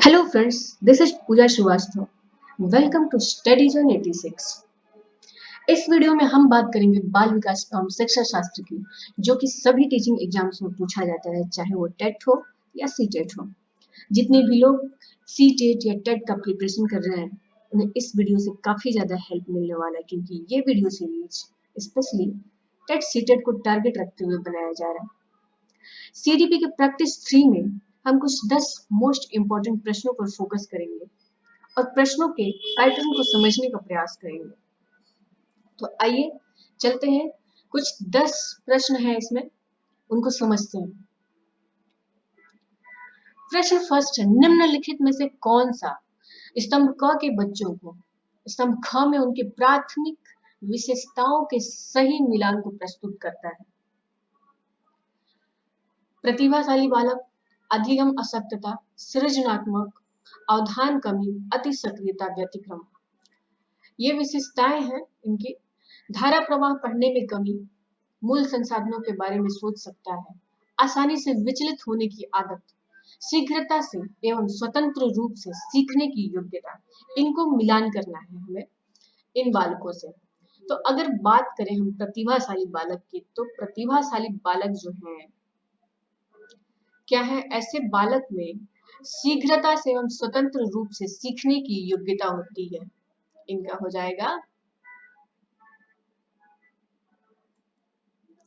Hello friends, this is Pooja Srivastava. Welcome to Studies on 86. इस video में हम बात करेंगे बाल विकास एवं शिक्षा शास्त्र की, जो कि सभी टीचिंग एग्जाम्स में पूछा जाता है, चाहे वो टेट हो या सी टेट हो। जितने भी लोग सी टेट या टेट का प्रिपरेशन कर रहे हैं, उन्हें इस वीडियो से काफी ज्यादा हेल्प मिलने वाला है, क्योंकि ये video series specially TET C TET को टारगेट रखते हुए बनाया जा रहा है। सीडीपी के प्रैक्टिस 3 में हम कुछ 10 मोस्ट इंपॉर्टेंट प्रश्नों पर फोकस करेंगे और प्रश्नों के पैटर्न को समझने का प्रयास करेंगे। तो आइए चलते हैं, कुछ 10 प्रश्न हैं इसमें, उनको समझते हैं। प्रश्न फर्स्ट है, निम्नलिखित में से कौन सा स्तंभ क के बच्चों को स्तंभ ख में उनके प्राथमिक विशेषताओं के सही मिलान को प्रस्तुत करता है? प्रतिभाशाली बालक, अधिगम अशक्तता, सृजनात्मक, अवधान कमी, अति सक्रियता, व्यतिक्रम। ये विशेषताएं हैं इनकी। धारा प्रवाह पढ़ने में कमी, मूल संसाधनों के बारे में सोच सकता है, आसानी से विचलित होने की आदत, शीघ्रता से एवं स्वतंत्र रूप से सीखने की योग्यता। इनको मिलान करना है हमें इन बालकों से। तो अगर बात करें हम प्रतिभाशाली बालक की, तो प्रतिभाशाली बालक जो हैं, क्या है, ऐसे बालक में शीघ्रता से एवं स्वतंत्र रूप से सीखने की योग्यता होती है। इनका हो जाएगा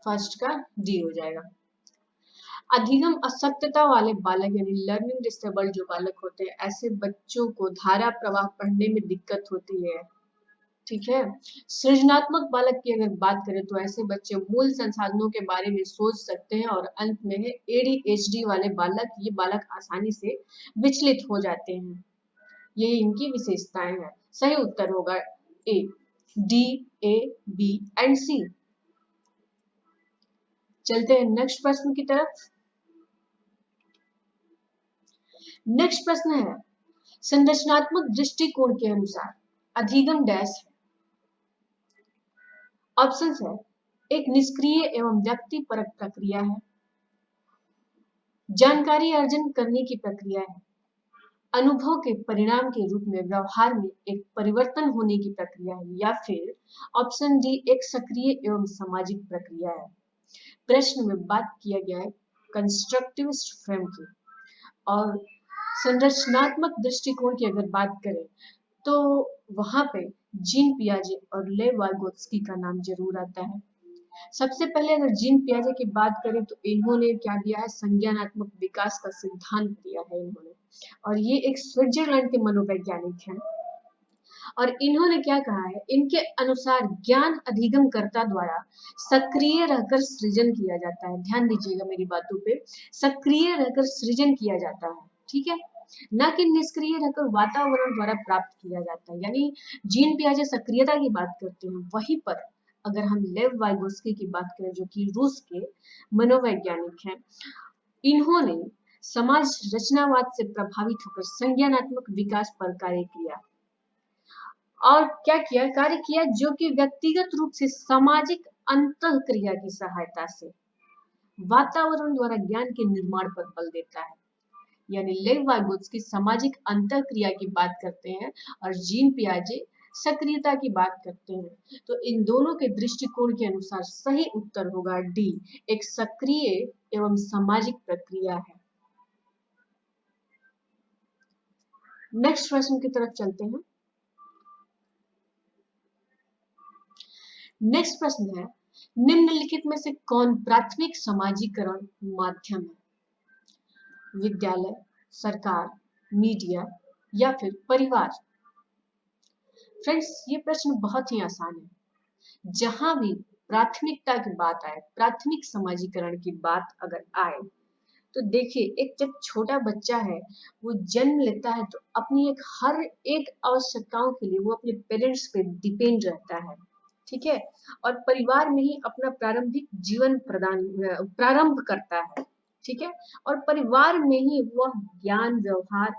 फर्स्ट का डी हो जाएगा। अधिगम अशक्तता वाले बालक यानी लर्निंग डिसेबल्ड जो बालक होते हैं, ऐसे बच्चों को धारा प्रवाह पढ़ने में दिक्कत होती है। ठीक है। सृजनात्मक बालक की अगर बात करें, तो ऐसे बच्चे मूल संसाधनों के बारे में सोच सकते हैं। और अंत में है एडीएचडी वाले बालक, ये बालक आसानी से विचलित हो जाते हैं। ये इनकी विशेषताएं हैं। सही उत्तर होगा ए, डी, ए, बी एंड सी। चलते हैं नेक्स्ट प्रश्न की तरफ। नेक्स्ट प्रश्न है, संरचनात्मक दृष्टिकोण के अनुसार अधिगम डैश है। ऑप्शन है, एक निष्क्रिय एवं व्यक्तिपरक प्रक्रिया है, जानकारी अर्जन करने की प्रक्रिया है, अनुभव के परिणाम के रूप में व्यवहार में एक परिवर्तन होने की प्रक्रिया है, या फिर ऑप्शन डी, एक सक्रिय एवं सामाजिक प्रक्रिया है। प्रश्न में बात किया गया है कंस्ट्रक्टिविस्ट फ्रेम की। और संरचनात्मक दृष्टिकोण की अगर बात करें, तो वहां पे जीन पियाजे और लेव वाइगोत्स्की का नाम जरूर आता है। सबसे पहले अगर जीन पियाजे की बात करें, तो इन्होंने क्या दिया है, संज्ञानात्मक विकास का सिद्धांत दिया है इन्होंने। और ये एक स्विट्जरलैंड के मनोवैज्ञानिक हैं। और इन्होंने क्या कहा है, इनके अनुसार ज्ञान अधिगमकर्ता द्वारा सक्रिय रहकर सृजन किया जाता है। ध्यान दीजिएगा मेरी बातों पे, सक्रिय रहकर सृजन किया जाता है, ठीक है, न कि निष्क्रिय रहकर वातावरण द्वारा प्राप्त किया जाता है। यानी जीन पियाजे सक्रियता की बात करते हैं, वहीं पर अगर हम लेव वाइगोस्की की बात करें, जो कि रूस के मनोवैज्ञानिक हैं, इन्होंने समाज रचनावाद से प्रभावित होकर संज्ञानात्मक विकास पर कार्य किया। और क्या किया, कार्य किया, जो कि व्यक्तिगत रूप से सामाजिक अंतःक्रिया की सहायता से वातावरण द्वारा ज्ञान के निर्माण पर बल देता है। यानी लेव वाइगोत्स्की सामाजिक अंतःक्रिया की बात करते हैं और जीन पियाजे सक्रियता की बात करते हैं। तो इन दोनों के दृष्टिकोण के अनुसार सही उत्तर होगा डी, एक सक्रिय एवं सामाजिक प्रक्रिया है। नेक्स्ट प्रश्न की तरफ चलते हैं। नेक्स्ट प्रश्न है, निम्नलिखित में से कौन प्राथमिक समाजीकरण माध्यम है? विद्यालय, सरकार, मीडिया या फिर परिवार? फ्रेंड्स, ये प्रश्न बहुत ही आसान है। जहां भी प्राथमिकता की बात आए, प्राथमिक समाजीकरण की बात अगर आए, तो देखिए, एक जब छोटा बच्चा है, वो जन्म लेता है, तो अपनी हर एक आवश्यकताओं के लिए वो अपने पेरेंट्स पे डिपेंड रहता है, ठीक है, और परिवार में ही अपना प्रारंभिक जीवन प्रारंभ करता है, ठीक है, और परिवार में ही वह ज्ञान, व्यवहार,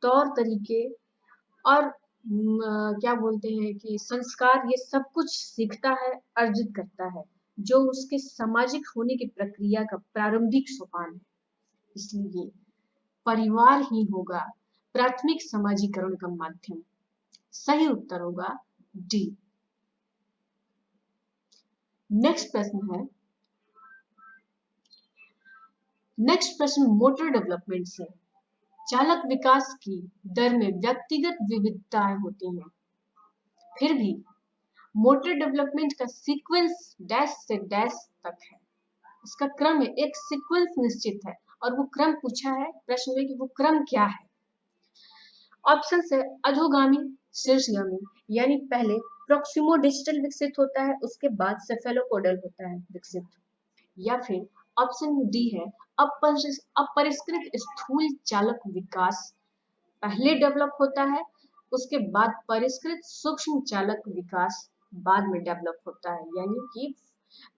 तौर तरीके और क्या बोलते हैं कि संस्कार, ये सब कुछ सीखता है, अर्जित करता है, जो उसके सामाजिक होने की प्रक्रिया का प्रारंभिक सोपान है। इसलिए परिवार ही होगा प्राथमिक समाजीकरण का माध्यम। सही उत्तर होगा डी। नेक्स्ट प्रश्न है, नेक्स्ट प्रश्न मोटर डेवलपमेंट से। चालक विकास की दर में व्यक्तिगत विविधताएं होती हैं, फिर भी मोटर डेवलपमेंट का सीक्वेंस डैश से डैश तक है। इसका क्रम है, एक सीक्वेंस निश्चित है और वो क्रम पूछा है प्रश्न में कि वो क्रम क्या है। ऑप्शन है अधोगामी, शीर्षगामी, यानी पहले प्रोक्सिमोडिजिटल विकसित होता है, उसके बाद सेफेलोपोडल होता है विकसित। या फिर ऑप्शन डी है अपरिष्कृत स्थूल चालक विकास पहले डेवलप होता है, उसके बाद परिष्कृत सूक्ष्म चालक विकास बाद में डेवलप होता है। यानी कि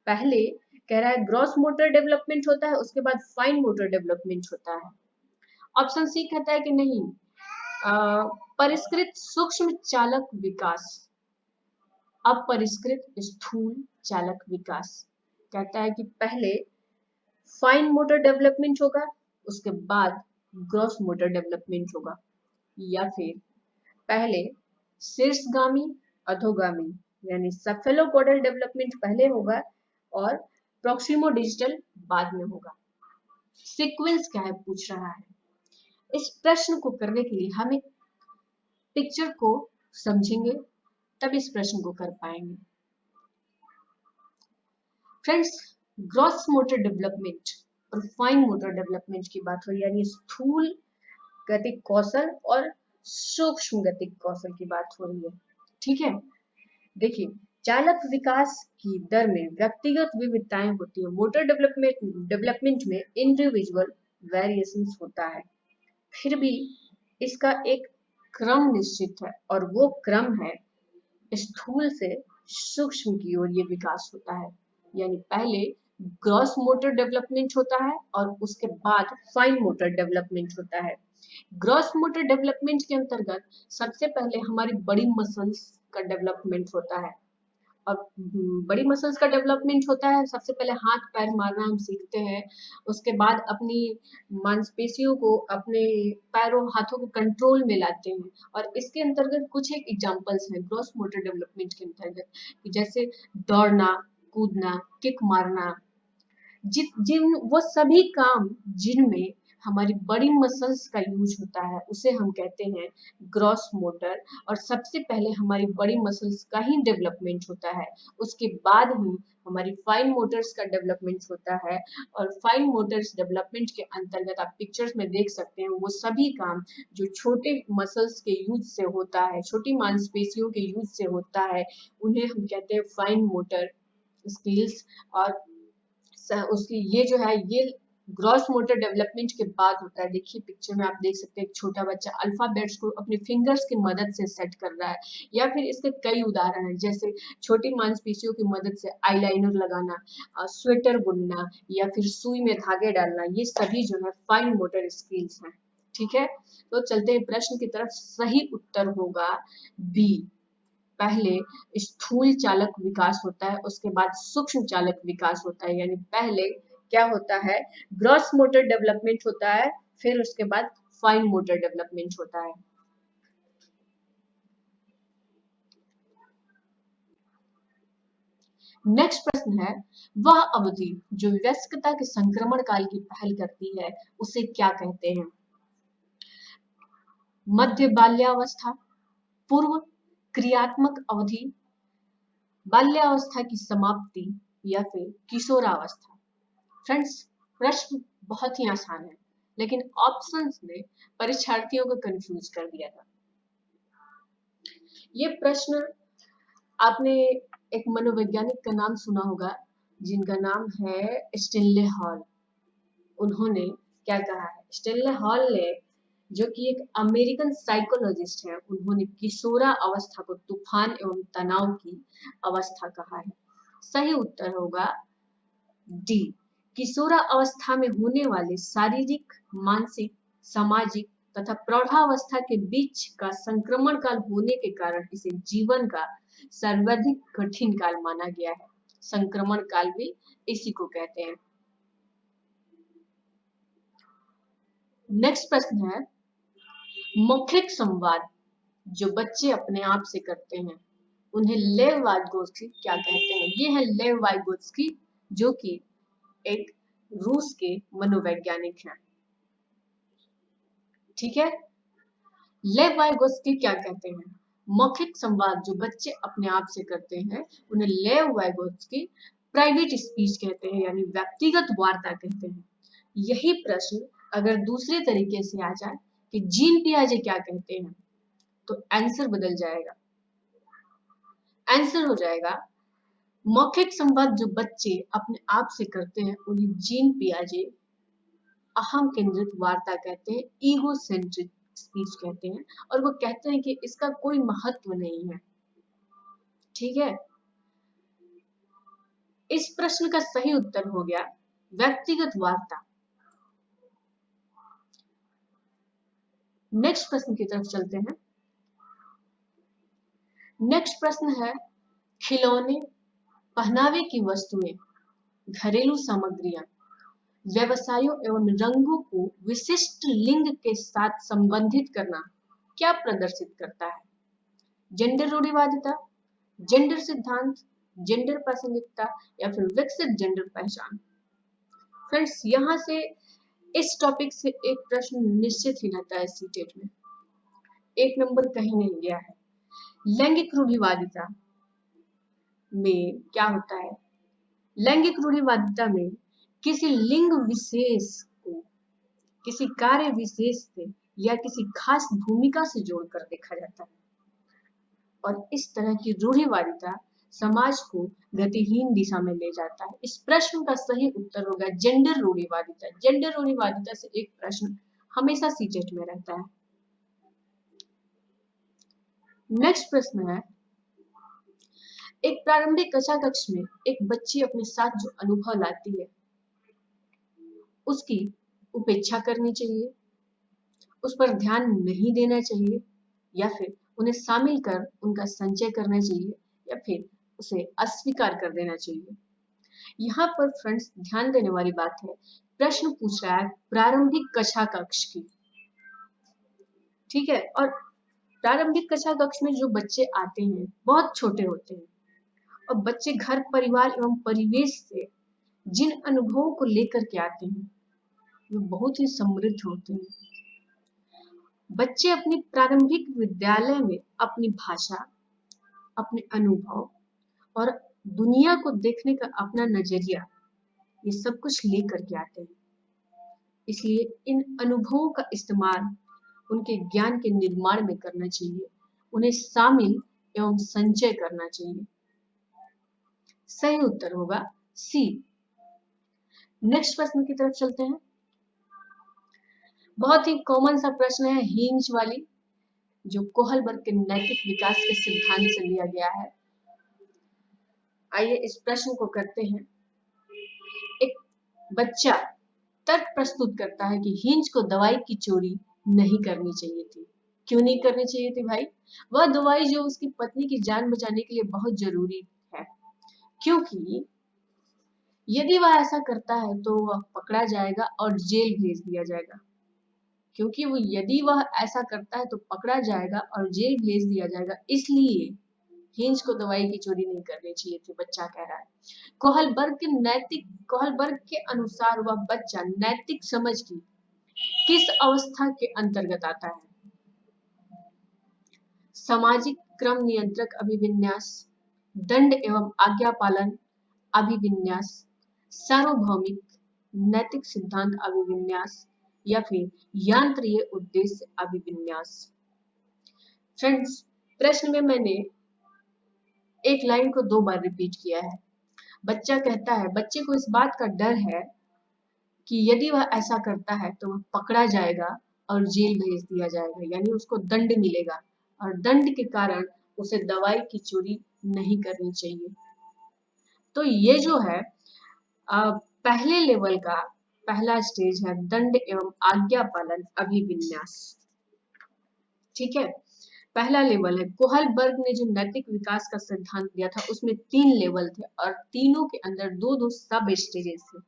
पहले कह रहा है ग्रॉस मोटर डेवलपमेंट होता है, उसके बाद फाइन मोटर डेवलपमेंट होता है। ऑप्शन सी कहता है कि नहीं, परिष्कृत सूक्ष्म चालक विकास, अपरिष्कृत स्थूल चालक विकास। कहता है कि पहले फाइन मोटर डेवलपमेंट होगा, उसके बाद ग्रॉस मोटर डेवलपमेंट होगा। या फिर पहले शीर्षगामी, अधोगामी, यानी सेफेलोपोडल डेवलपमेंट पहले होगा और प्रोक्सिमो डिजिटल बाद में होगा। सीक्वेंस क्या है पूछ रहा है। इस प्रश्न को करने के लिए हम एक पिक्चर को समझेंगे, तब इस प्रश्न को कर पाएंगे। फ्रेंड्स, ग्रॉस मोटर डेवलपमेंट और फाइन मोटर डेवलपमेंट की बात हो, यानी स्थूल गतिक कौशल और सूक्ष्म गतिक कौशल की बात हो रही है। ठीक है, देखिए चालक विकास की दर में व्यक्तिगत विविधताएं होती है। मोटर डेवलपमेंट में इंडिविजुअल वेरिएशंस होता है, फिर भी इसका एक क्रम निश्चित है और वो क्रम है स्थूल से सूक्ष्म की ओर ये विकास होता है। यानी पहले ग्रॉस मोटर डेवलपमेंट होता है और उसके बाद फाइन मोटर डेवलपमेंट होता है। ग्रॉस मोटर डेवलपमेंट के अंतर्गत सबसे पहले हमारी बड़ी मसल्स का डेवलपमेंट होता है। अब बड़ी मसल्स का डेवलपमेंट होता है, सबसे पहले हाथ पैर मारना हम सीखते हैं, उसके बाद अपनी मांसपेशियों को अपने पैरों हाथों को कंट्रोल में लाते हैं। और इसके अंतर्गत कुछ एक एग्जांपल्स हैं ग्रॉस मोटर डेवलपमेंट के अंतर्गत, जैसे दौड़ना, कूदना, किक मारना, जिन वो सभी काम जिनमें हमारी बड़ी मसल्स का यूज होता है उसे हम कहते हैं ग्रॉस मोटर। और सबसे पहले हमारी बड़ी मसल्स का ही डेवलपमेंट होता है, उसके बाद ही हमारी फाइन मोटर्स का डेवलपमेंट होता है। और फाइन मोटर्स डेवलपमेंट के अंतर्गत आप पिक्चर्स में देख सकते हैं वो सभी काम जो छोटे मसल्स के यूज से होता है, छोटी मांसपेशियों के यूज से होता है, उन्हें हम कहते हैं फाइन मोटर स्किल्स। और उसकी ये जो है ये ग्रॉस मोटर डेवलपमेंट के बाद होता है। देखिए पिक्चर में आप देख सकते हैं एक छोटा बच्चा अल्फाबेट्स को अपने फिंगर्स की मदद से सेट कर रहा है। या फिर इसके कई उदाहरण हैं, जैसे छोटी मांसपेशियों की मदद से आईलाइनर लगाना, स्वेटर बुनना, या फिर सुई में धागे डालना, ये सभी जो है फाइन मोटर स्किल्स हैं। ठीक है, तो चलते हैं प्रश्न की तरफ। सही उत्तर होगा बी, पहले स्थूल चालक विकास होता है, उसके बाद सूक्ष्म चालक विकास होता है। यानी पहले क्या होता है, ग्रॉस मोटर डेवलपमेंट होता है, फिर उसके बाद फाइन मोटर डेवलपमेंट होता है। नेक्स्ट प्रश्न है, वह अवधि जो वयस्कता के संक्रमण काल की पहल करती है उसे क्या कहते हैं? मध्य बाल्यावस्था, पूर्व क्रियात्मक अवधि, बाल्यावस्था की समाप्ति, या फिर किशोरावस्था। फ्रेंड्स, प्रश्न बहुत ही आसान है, लेकिन ऑप्शंस ने परीक्षार्थियों को कंफ्यूज कर दिया था। ये प्रश्न आपने एक मनोवैज्ञानिक का नाम सुना होगा जिनका नाम है स्टेनले हॉल। उन्होंने क्या कहा है, स्टेनले हॉल ने, जो कि एक अमेरिकन साइकोलॉजिस्ट है, उन्होंने किशोरा अवस्था को तूफान एवं तनाव की अवस्था कहा है। सही उत्तर होगा डी, किशोरा अवस्था में होने वाले शारीरिक, मानसिक, सामाजिक तथा प्रौढ़ावस्था के बीच का संक्रमण काल होने के कारण इसे जीवन का सर्वाधिक कठिन काल माना गया है। संक्रमण काल भी इसी को कहते हैं। नेक्स्ट प्रश्न है, मौखिक संवाद जो बच्चे अपने आप से करते हैं उन्हें लेव वाइगोत्स्की क्या कहते हैं? ये है लेव वाइगोत्स्की, जो कि एक रूस के मनोवैज्ञानिक हैं। ठीक है, लेव वाइगोत्स्की क्या कहते हैं? मौखिक संवाद जो बच्चे अपने आप से करते हैं उन्हें लेव वाइगोत्स्की प्राइवेट स्पीच कहते हैं, यानी व्यक्तिगत वार्ता कहते हैं। यही प्रश्न अगर दूसरे तरीके से आ जाए कि जीन पियाजे क्या कहते हैं, तो आंसर बदल जाएगा। आंसर हो जाएगा, मौखिक संवाद जो बच्चे अपने आप से करते हैं उन्हें जीन पियाजे अहम केंद्रित वार्ता कहते हैं, ईगो सेंट्रिक स्पीच कहते हैं, और वो कहते हैं कि इसका कोई महत्व नहीं है। ठीक है, इस प्रश्न का सही उत्तर हो गया व्यक्तिगत वार्ता। नेक्स्ट प्रश्न की तरफ चलते हैं। नेक्स्ट प्रश्न है, खिलौने, पहनावे की वस्तुएं, घरेलू सामग्रियां, व्यवसायों एवं रंगों को विशिष्ट लिंग के साथ संबंधित करना क्या प्रदर्शित करता है? जेंडर रूढ़िवादिता, जेंडर सिद्धांत, जेंडर प्रासंगिकता, या फिर विकसित जेंडर पहचान। फ्रेंड्स, यहाँ से इस टॉपिक से एक प्रश्न निश्चित ही रहता है सीटेट में, एक नंबर कहीं नहीं गया है। लैंगिक रूढ़िवादिता में क्या होता है? लैंगिक रूढ़िवादिता में किसी लिंग विशेष को किसी कार्य विशेष से या किसी खास भूमिका से जोड़कर देखा जाता है, और इस तरह की रूढ़िवादिता समाज को गतिहीन दिशा में ले जाता है। इस प्रश्न का सही उत्तर होगा जेंडर रूढ़िवादिता। जेंडर रूढ़िवादिता से एक प्रश्न हमेशा सीटेट में रहता है। नेक्स्ट प्रश्न है, एक प्रारंभिक कक्षा कक्ष में एक बच्ची अपने साथ जो अनुभव लाती है उसकी उपेक्षा करनी चाहिए, उस पर ध्यान नहीं देना चाहिए, या फिर उन्हें शामिल कर उनका संचय करना चाहिए, या फिर उसे अस्वीकार कर देना चाहिए? यहाँ पर फ्रेंड्स ध्यान देने वाली बात है, प्रश्न पूछ रहा है प्रारंभिक कक्षा कक्ष की। ठीक है, और प्रारंभिक कक्षा कक्ष में जो बच्चे आते हैं बहुत छोटे होते हैं, और बच्चे घर परिवार एवं परिवेश से जिन अनुभवों को लेकर के आते हैं वो बहुत ही समृद्ध होते हैं। बच्चे अपनी प्रारंभिक विद्यालय में अपनी भाषा, अपने अनुभव और दुनिया को देखने का अपना नजरिया, ये सब कुछ लेकर के आते हैं। इसलिए इन अनुभवों का इस्तेमाल उनके ज्ञान के निर्माण में करना चाहिए, उन्हें शामिल एवं संचय करना चाहिए। सही उत्तर होगा सी। नेक्स्ट प्रश्न की तरफ चलते हैं। बहुत ही कॉमन सा प्रश्न है हिंज वाली, जो कोहलबर्ग के नैतिक विकास के सिद्धांत से लिया गया है। आइए इस प्रश्न को करते हैं। एक बच्चा तर्क प्रस्तुत करता है कि हिंज को दवाई की चोरी नहीं करनी चाहिए थी। क्यों नहीं करनी चाहिए थी भाई? वह दवाई जो उसकी पत्नी की जान बचाने के लिए बहुत जरूरी है, क्योंकि यदि वह ऐसा करता है तो वह पकड़ा जाएगा और जेल भेज दिया जाएगा। क्योंकि वो यदि वह ऐसा करता है तो पकड़ा जाएगा और जेल भेज दिया जाएगा, इसलिए हिंज को दवाई की चोरी नहीं करनी चाहिए थी, बच्चा कह रहा है। कोहलबर्ग के अनुसार वह बच्चा नैतिक समझ की किस अवस्था के अंतर्गत आता है? सामाजिक क्रम नियंत्रक अभिविन्यास, दंड एवं आज्ञा पालन अभिविन्यास, सार्वभौमिक नैतिक सिद्धांत अभिविन्यास, या फिर यांत्रिक उद्देश्य अभिविन्यास। फ्रेंड्स, प्रश्न में मैंने एक लाइन को 2 बार रिपीट किया है। बच्चा कहता है, बच्चे को इस बात का डर है कि यदि वह ऐसा करता है तो वह पकड़ा जाएगा और जेल भेज दिया जाएगा, यानी उसको दंड मिलेगा, और दंड के कारण उसे दवाई की चोरी नहीं करनी चाहिए। तो ये जो है पहले लेवल का पहला स्टेज है दंड एवं आज्ञा पालन अभिविन्यास। ठीक है, पहला लेवल है। कोहलबर्ग ने जो नैतिक विकास का सिद्धांत दिया था उसमें 3 लेवल थे और तीनों के अंदर 2-2 सब स्टेजेस थे।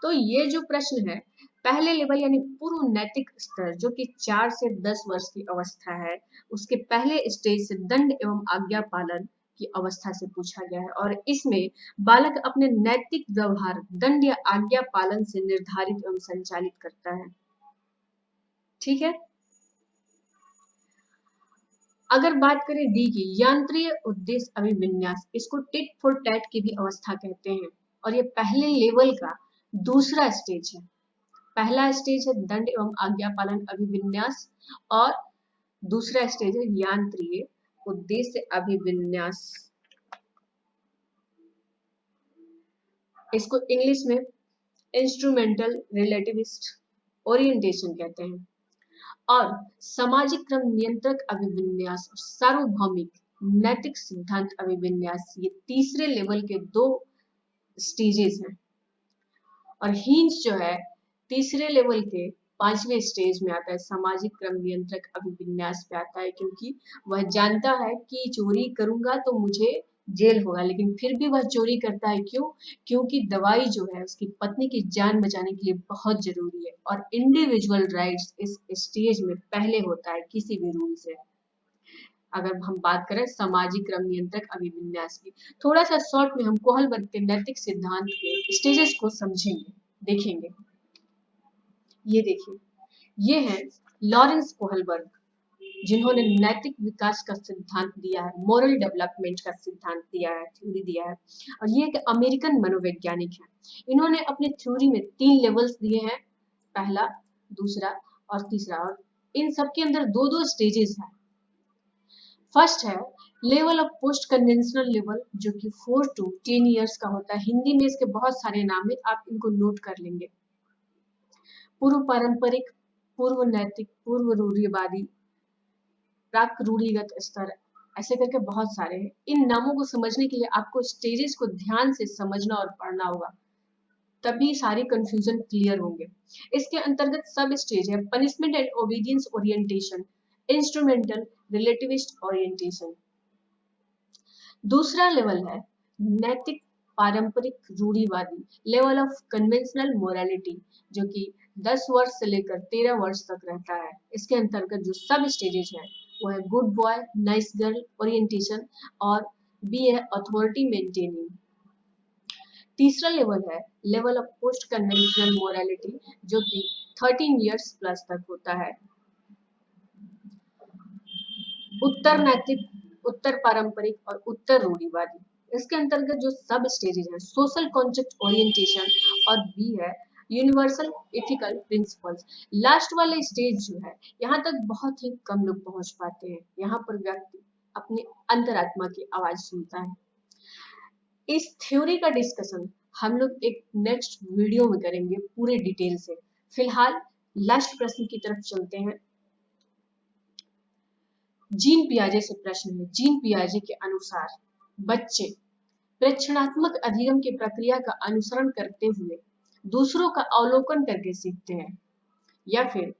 तो ये जो प्रश्न है पहले लेवल यानी पूर्व नैतिक स्तर जो कि 4 से 10 वर्ष की अवस्था है, उसके पहले स्टेज से दंड एवं आज्ञा पालन की अवस्था से पूछा गया है और इसमें बालक अपने नैतिक व्यवहार दंड या आज्ञा पालन से निर्धारित एवं संचालित करता है। ठीक है। अगर बात करें डी की, यांत्रिक उद्देश्य अभिविन्यास, इसको टिट फॉर टैट की भी अवस्था कहते हैं और ये पहले लेवल का दूसरा स्टेज है। पहला स्टेज है दंड एवं आज्ञा पालन अभिविन्यास और दूसरा स्टेज है यांत्रिक उद्देश्य अभिविन्यास। इसको इंग्लिश में इंस्ट्रूमेंटल रिलेटिविस्ट ओरिएंटेशन कहते हैं। और सामाजिक क्रम नियंत्रक अभिविन्यास और सार्वभौमिक नैतिक सिद्धांत अभिविन्यास, ये तीसरे लेवल के 2 स्टेजेस हैं। और हिंज जो है तीसरे लेवल के 5वें स्टेज में आता है, सामाजिक क्रम नियंत्रक अभिविन्यास पे आता है, क्योंकि वह जानता है कि चोरी करूंगा तो मुझे जेल होगा, लेकिन फिर भी वह चोरी करता है। क्यों? क्योंकि दवाई जो है उसकी पत्नी की जान बचाने के लिए बहुत जरूरी है और इंडिविजुअल राइट्स इस स्टेज में पहले होता है किसी भी रूल से। अगर हम बात करें सामाजिक क्रम नियंत्रक अभिविन्यास की, थोड़ा सा शॉर्ट में हम कोहलबर्ग के नैतिक सिद्धांत के स्टेजेस को समझेंगे, देखेंगे। ये देखिए, ये है लॉरेंस कोहलबर्ग, जिन्होंने नैतिक विकास का सिद्धांत दिया है, मोरल डेवलपमेंट का सिद्धांत दिया है, थ्योरी दिया है। और ये एक अमेरिकन मनोवैज्ञानिक है। इन्होंने अपनी थ्योरी में 3 लेवल्स दिए हैं, पहला, दूसरा और तीसरा, और इन सब के अंदर 2-2 स्टेजेस हैं। फर्स्ट है level of post conventional level, जो कि 4 to 10 इयर्स का होता है। हिंदी में इसके बहुत सारे नाम है, आप इनको नोट कर लेंगे। पूर्व पारंपरिक, पूर्व नैतिक, पूर्व रूढ़िवादी, प्राक रूढ़िगत स्तर, ऐसे करके बहुत सारे हैं। इन नामों को समझने के लिए आपको स्टेजेस को ध्यान से समझना और पढ़ना होगा, तभी सारी कंफ्यूजन क्लियर होंगे। इसके अंतर्गत सब स्टेज है punishment and obedience orientation, instrumental relativist orientation. दूसरा लेवल है नैतिक पारंपरिक रूढ़िवादी, लेवल ऑफ कन्वेंशनल मोरालिटी, जो कि 10 वर्ष से लेकर 13 वर्ष तक रहता है। इसके अंतर्गत जो सब स्टेजेस है वो है good boy, nice girl orientation और बी है अथॉरिटी मेंटेनिंग। तीसरा लेवल है level of post conventional morality, जो कि 13 इयर्स प्लस तक होता है। उत्तर नैतिक, उत्तर पारंपरिक और उत्तर रूढ़िवादी। इसके अंतर्गत जो सब स्टेजेस हैं सोशल कॉन्ट्रैक्ट ओरिएंटेशन और बी है यूनिवर्सल एथिकल प्रिंसिपल्स। लास्ट वाले स्टेज जो है यहाँ तक बहुत ही कम लोग पहुंच पाते हैं। यहाँ पर व्यक्ति अपनी अंतरात्मा की आवाज सुनता है। इस थ्योरी का डिस्कशन हम लोग एक नेक्स्ट वीडियो में करेंगे पूरे डिटेल से। फिलहाल लास्ट प्रश्न की तरफ चलते हैं। जीन पियाजे से प्रश्न है। जीन पियाजे के अनुसार बच्चे प्रेक्षणात्मक अधिगम की प्रक्रिया का अनुसरण करते हुए दूसरों का अवलोकन करके सीखते हैं, या फिर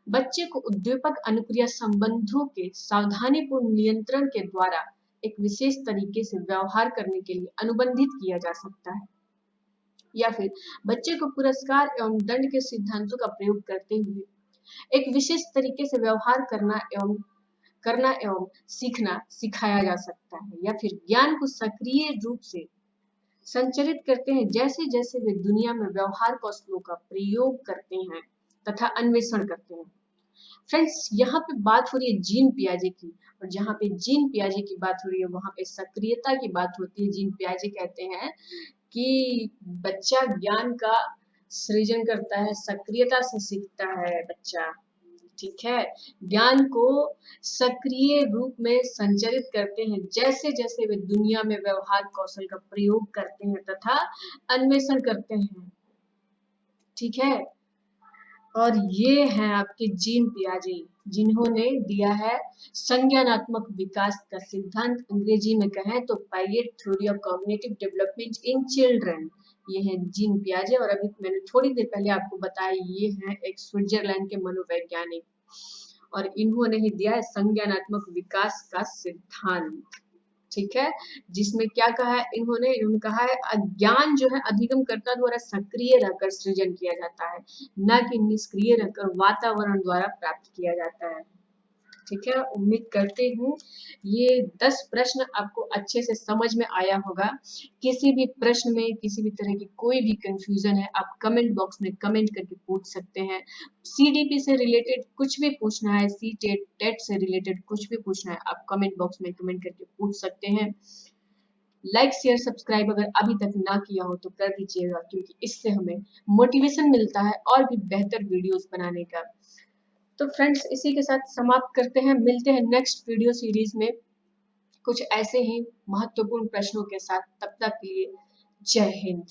बच्चे को उद्दीपक अनुक्रिया संबंधों के सावधानीपूर्ण नियंत्रण के द्वारा एक विशेष तरीके से व्यवहार करने के लिए अनुबंधित किया जा सकता है, या फिर बच्चे को पुरस्कार एवं दंड के सिद्धांतों का प्रयोग करते हुए एक विशेष तरीके से व्यवहार करना एवं सीखना सिखाया जा सकता है, या फिर ज्ञान को सक्रिय रूप से संचरित करते हैं जैसे जैसे वे दुनिया में व्यवहार कौशलों का प्रयोग करते हैं तथा अन्वेषण करते हैं। फ्रेंड्स, यहाँ पे बात हो रही है जीन पियाजे की, और जहाँ पे जीन पियाजे की बात हो रही है वहां पे सक्रियता की बात होती है। जीन पियाजे कहते हैं कि बच्चा ज्ञान का सृजन करता है, सक्रियता से सीखता है बच्चा। ठीक है, ज्ञान को सक्रिय रूप में संचरित करते हैं जैसे जैसे वे दुनिया में व्यवहार कौशल का प्रयोग करते हैं तथा अन्वेषण करते हैं। ठीक है, और ये हैं आपके जीन पियाजे, जिन्होंने दिया है संज्ञानात्मक विकास का सिद्धांत, अंग्रेजी में कहें तो Piaget theory of cognitive development in children. ये है जीन पियाजे, और अभी मैंने थोड़ी देर पहले आपको बताया ये है एक स्विट्जरलैंड के मनोवैज्ञानिक, और इन्होंने ही दिया है संज्ञानात्मक विकास का सिद्धांत। ठीक है, जिसमें क्या कहा है इन्होंने कहा है अज्ञान जो है अधिगमकर्ता द्वारा सक्रिय रहकर सृजन किया जाता है, न कि निष्क्रिय रहकर वातावरण द्वारा प्राप्त किया जाता है। ठीक है, उम्मीद करती हूँ ये 10 प्रश्न आपको अच्छे से समझ में आया होगा। किसी भी प्रश्न में किसी भी तरह की कोई भी कंफ्यूजन है, आप कमेंट बॉक्स में कमेंट करके पूछ सकते हैं। सीडीपी से रिलेटेड कुछ भी पूछना है, सी टेट टेट से रिलेटेड कुछ भी पूछना है, आप कमेंट बॉक्स में कमेंट करके पूछ सकते हैं। लाइक शेयर सब्सक्राइब अगर अभी तक ना किया हो तो कर दीजिएगा, क्योंकि इससे हमें मोटिवेशन मिलता है और भी बेहतर वीडियोस बनाने का। तो फ्रेंड्स, इसी के साथ समाप्त करते हैं, मिलते हैं नेक्स्ट वीडियो सीरीज में कुछ ऐसे ही महत्वपूर्ण प्रश्नों के साथ। तब तक के लिए जय हिंद।